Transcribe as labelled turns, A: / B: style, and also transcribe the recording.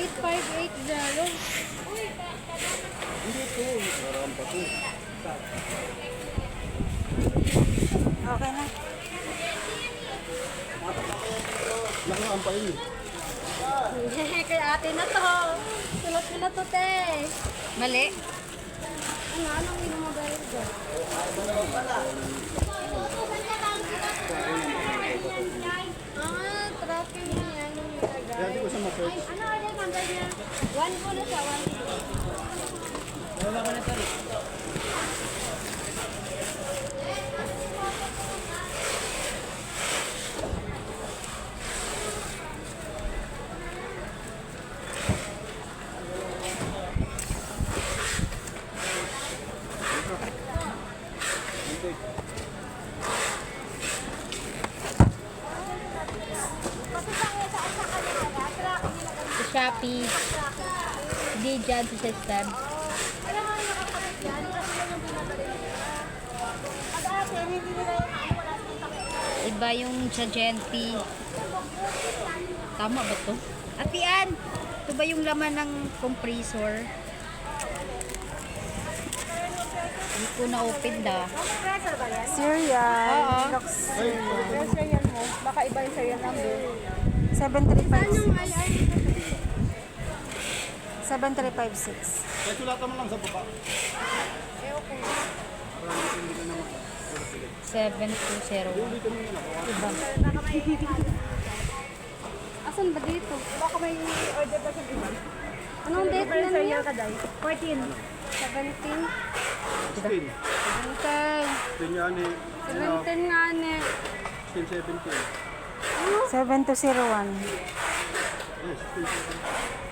A: 8580.
B: Hindi ito. Parang pa ito.
C: Okay na.
B: Nakaraan pa yun.
A: Kay ate na to. Sulat ko na to, te.
C: Mali.
A: Anong ino mo dahil dyan? Tracking niya.
B: Kaya di ko siya ma-search.
A: Ano ulit number niya? 1 po na siya, 1.
B: Wala ka na ito.
C: Sa Shopee. Hindi dyan sa system.
A: Alam mo, nakakabit yan. Kasi yan yung pinagaling nila. At ate, hindi nila yung wala silang takip.
C: Iba yung sa Genti. Tama ba to? Atian! Ito ba yung laman ng compressor? Hindi ko na-open da.
A: Pressure ba yan?
C: Cereal. Oo.
A: Pressure yan mo. Baka iba yung serial number.
C: 7356.
A: Ay,
C: 7356.
B: Kaya sulatan mo lang sa baba.
A: eh, okay.
B: Para hindi ka naman.
C: 7201.
B: Dito mo yun ako.
C: Iba.
A: Baka may asan ba dito? Baka may order pa siya dito. Anong date na niya? 14. 17.
B: Spin.
A: 17.
B: Spin yan eh.
A: 17 nga ne.
B: Spin 17.
C: 7201.
B: Yes, spin 17.